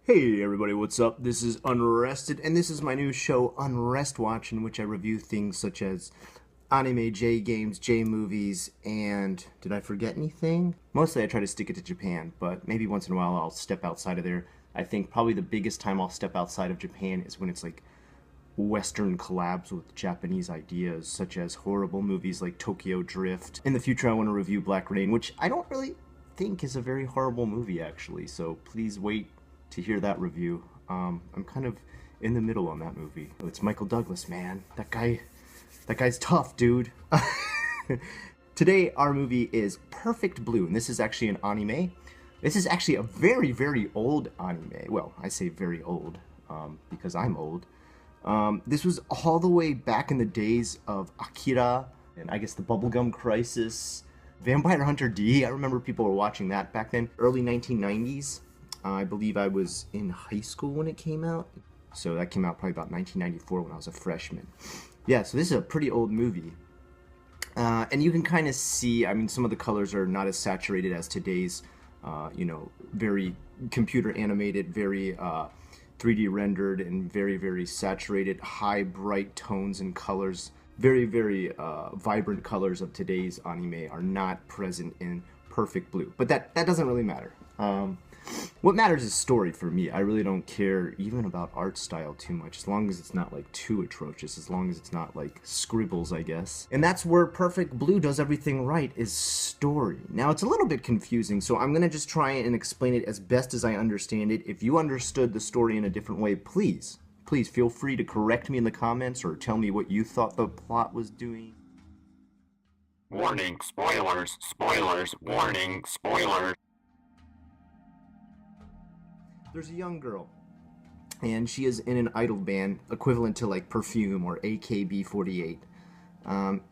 Hey everybody, what's up? This is Unrested, and this is my new show, Unrest Watch, in which I review things such as anime, J-games, J-movies, and did I forget anything? Mostly I try to stick it to Japan, but maybe once in a while I'll step outside of there. I think probably the biggest time I'll step outside of Japan is when it's like Western collabs with Japanese ideas, such as horrible movies like Tokyo Drift. In the future I want to review Black Rain, which I don't really think is a very horrible movie actually, so please wait to hear that review. I'm kind of in the middle on that movie. Oh, it's Michael Douglas, man. That guy's tough, dude. Today, our movie is Perfect Blue, and this is actually an anime. This is actually a very, very old anime. Well, I say very old, because I'm old. This was all the way back in the days of Akira, and I guess the Bubblegum Crisis, Vampire Hunter D. I remember people were watching that back then. Early 1990s. I believe I was in high school when it came out. So that came out probably about 1994 when I was a freshman. Yeah, so this is a pretty old movie. And you can kind of see, I mean, some of the colors are not as saturated as today's, very computer animated, very 3D rendered, and very, very saturated, high, bright tones and colors. Very, very vibrant colors of today's anime are not present in Perfect Blue. But that doesn't really matter. What matters is story for me. I really don't care even about art style too much, as long as it's not like too atrocious, as long as it's not like scribbles, I guess. And that's where Perfect Blue does everything right, is story. Now, it's a little bit confusing, so I'm gonna just try and explain it as best as I understand it. If you understood the story in a different way, please feel free to correct me in the comments or tell me what you thought the plot was doing. Warning, spoilers, spoilers, warning, spoilers. There's a young girl, and she is in an idol band equivalent to like Perfume or AKB48.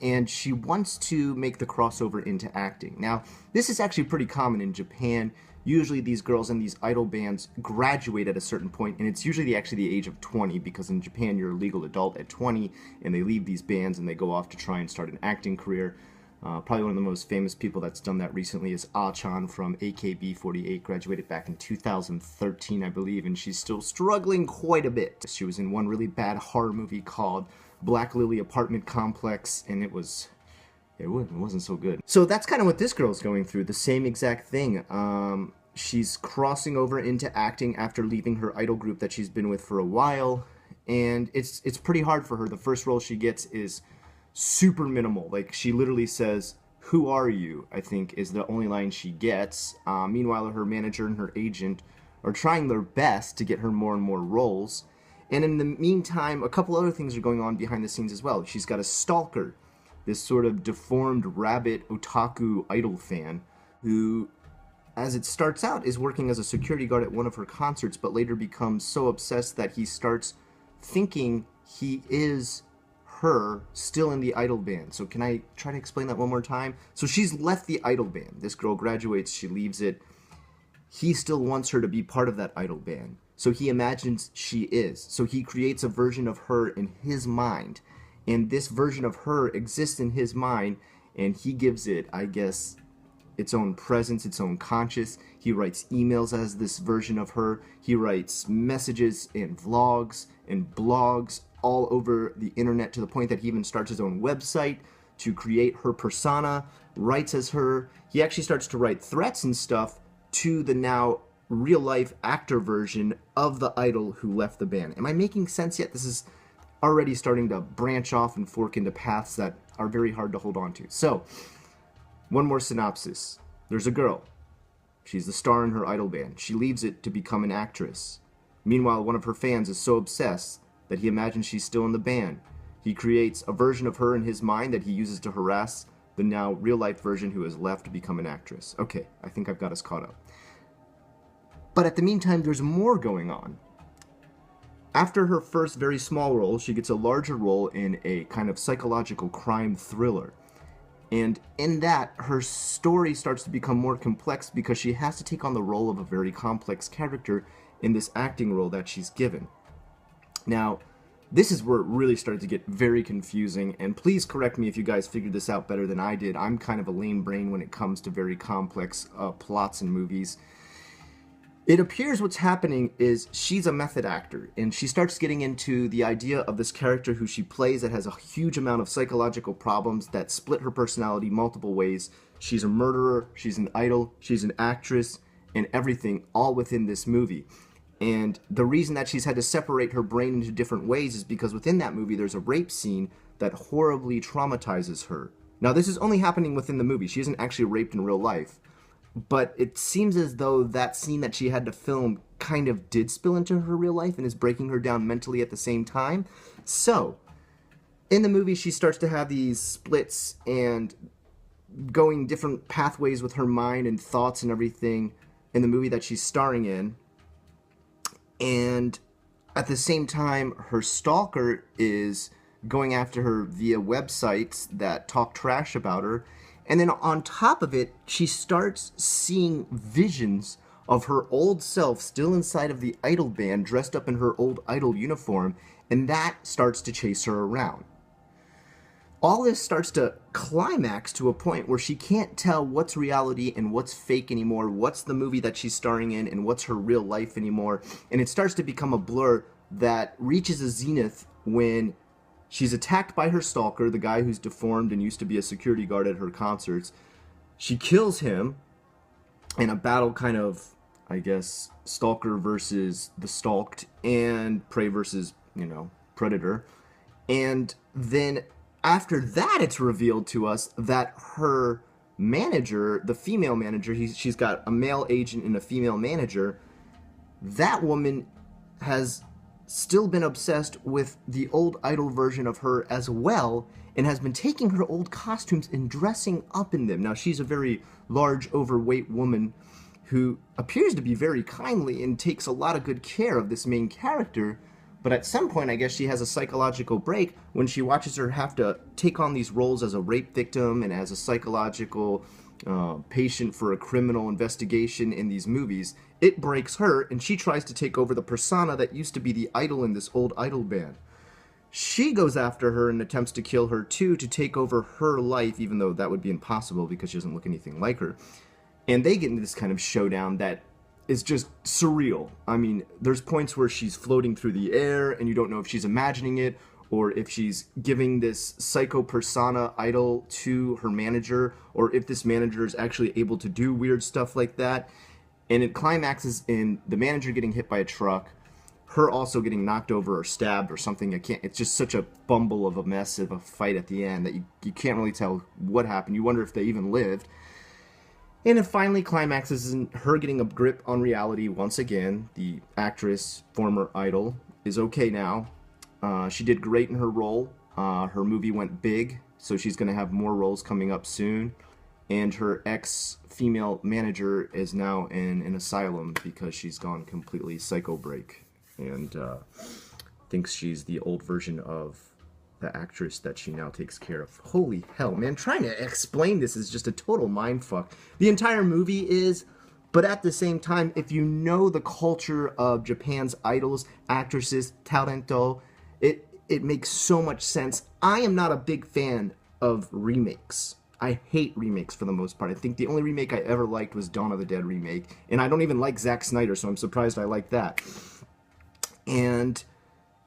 And she wants to make the crossover into acting. Now, this is actually pretty common in Japan. Usually these girls in these idol bands graduate at a certain point, and it's usually actually the age of 20, because in Japan you're a legal adult at 20, and they leave these bands and they go off to try and start an acting career. Probably one of the most famous people that's done that recently is Ah-chan from AKB48, graduated back in 2013, I believe, and she's still struggling quite a bit. She was in one really bad horror movie called Black Lily Apartment Complex, and it wasn't so good. So that's kind of what this girl's going through, the same exact thing. She's crossing over into acting after leaving her idol group that she's been with for a while, and it's pretty hard for her. The first role she gets is super minimal. Like, she literally says, "Who are you?" I think is the only line she gets. Meanwhile, her manager and her agent are trying their best to get her more and more roles. And in the meantime, a couple other things are going on behind the scenes as well. She's got a stalker, this sort of deformed rabbit otaku idol fan, who, as it starts out, is working as a security guard at one of her concerts, but later becomes so obsessed that he starts thinking he is her still in the idol band. So can I try to explain that one more time? So she's left the idol band. This girl graduates, she leaves it. He still wants her to be part of that idol band. So he imagines she is. So he creates a version of her in his mind. And this version of her exists in his mind, and he gives it, I guess, its own presence, its own conscious. He writes emails as this version of her. He writes messages and vlogs and blogs all over the internet, to the point that he even starts his own website to create her persona, writes as her. He actually starts to write threats and stuff to the now real-life actor version of the idol who left the band. Am I making sense yet? This is already starting to branch off and fork into paths that are very hard to hold on to. So, one more synopsis. There's a girl. She's the star in her idol band. She leaves it to become an actress. Meanwhile, one of her fans is so obsessed that he imagines she's still in the band. He creates a version of her in his mind that he uses to harass the now real-life version who has left to become an actress. Okay, I think I've got us caught up. But at the meantime, there's more going on. After her first very small role, she gets a larger role in a kind of psychological crime thriller. And in that, her story starts to become more complex because she has to take on the role of a very complex character in this acting role that she's given. Now, this is where it really started to get very confusing, and please correct me if you guys figured this out better than I did. I'm kind of a lame brain when it comes to very complex plots in movies. It appears what's happening is she's a method actor, and she starts getting into the idea of this character who she plays that has a huge amount of psychological problems that split her personality multiple ways. She's a murderer, she's an idol, she's an actress, and everything all within this movie. And the reason that she's had to separate her brain into different ways is because within that movie there's a rape scene that horribly traumatizes her. Now, this is only happening within the movie. She isn't actually raped in real life. But it seems as though that scene that she had to film kind of did spill into her real life and is breaking her down mentally at the same time. So, in the movie, she starts to have these splits and going different pathways with her mind and thoughts and everything in the movie that she's starring in. And at the same time, her stalker is going after her via websites that talk trash about her. And then on top of it, she starts seeing visions of her old self still inside of the idol band, dressed up in her old idol uniform, and that starts to chase her around. All this starts to climax to a point where she can't tell what's reality and what's fake anymore, what's the movie that she's starring in and what's her real life anymore. And it starts to become a blur that reaches a zenith when she's attacked by her stalker, the guy who's deformed and used to be a security guard at her concerts. She kills him in a battle kind of, I guess, stalker versus the stalked and prey versus, predator. And then after that, it's revealed to us that her manager, the female manager, she's got a male agent and a female manager. That woman has still been obsessed with the old idol version of her as well, and has been taking her old costumes and dressing up in them. Now, she's a very large, overweight woman who appears to be very kindly and takes a lot of good care of this main character, but at some point, I guess she has a psychological break when she watches her have to take on these roles as a rape victim and as a psychological patient for a criminal investigation in these movies. It breaks her, and she tries to take over the persona that used to be the idol in this old idol band. She goes after her and attempts to kill her too, to take over her life, even though that would be impossible because she doesn't look anything like her. And they get into this kind of showdown that is just surreal. I mean, there's points where she's floating through the air and you don't know if she's imagining it or if she's giving this psycho persona idol to her manager, or if this manager is actually able to do weird stuff like that. And it climaxes in the manager getting hit by a truck, her also getting knocked over or stabbed or something. It's just such a bumble of a mess of a fight at the end that you can't really tell what happened. You wonder if they even lived. And it finally climaxes in her getting a grip on reality once again. The actress, former idol, is okay now. She did great in her role. Her movie went big, so she's going to have more roles coming up soon. And her ex-female manager is now in an asylum because she's gone completely psycho break and thinks she's the old version of the actress that she now takes care of. Holy hell, man. Trying to explain this is just a total mindfuck. The entire movie is, but at the same time, if you know the culture of Japan's idols, actresses, talento, it makes so much sense. I am not a big fan of remakes. I hate remakes for the most part. I think the only remake I ever liked was Dawn of the Dead remake, and I don't even like Zack Snyder, so I'm surprised I like that. And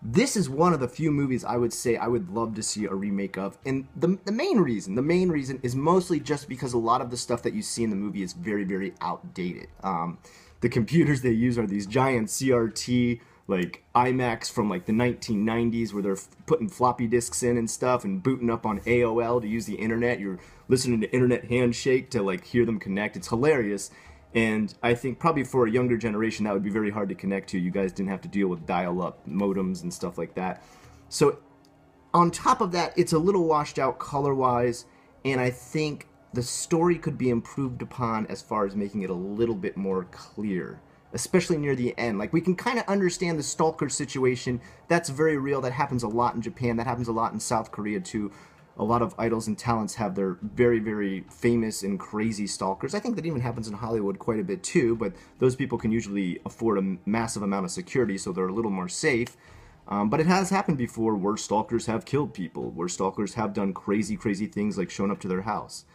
this is one of the few movies I would say I would love to see a remake of. And the main reason is mostly just because a lot of the stuff that you see in the movie is very, very outdated. The computers they use are these giant CRT, like IMAX from like the 1990s, where they're putting floppy disks in and stuff and booting up on AOL to use the internet. You're listening to Internet Handshake to like hear them connect. It's hilarious. And I think probably for a younger generation, that would be very hard to connect to. You guys didn't have to deal with dial-up modems and stuff like that. So on top of that, it's a little washed out color-wise, and I think the story could be improved upon as far as making it a little bit more clear, especially near the end. Like, we can kind of understand the stalker situation. That's very real. That happens a lot in Japan. That happens a lot in South Korea, too. A lot of idols and talents have their very, very famous and crazy stalkers. I think that even happens in Hollywood quite a bit too, but those people can usually afford a massive amount of security, so they're a little more safe. But it has happened before where stalkers have killed people, where stalkers have done crazy, crazy things like shown up to their house.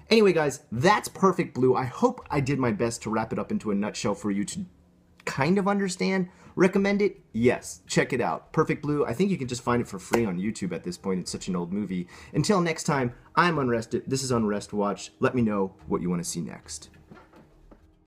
Anyway, guys, that's Perfect Blue. I hope I did my best to wrap it up into a nutshell for you to kind of understand. Recommend it? Yes. Check it out. Perfect Blue. I think you can just find it for free on YouTube at this point. It's such an old movie. Until next time, I'm Unrested. This is Unrest Watch. Let me know what you want to see next.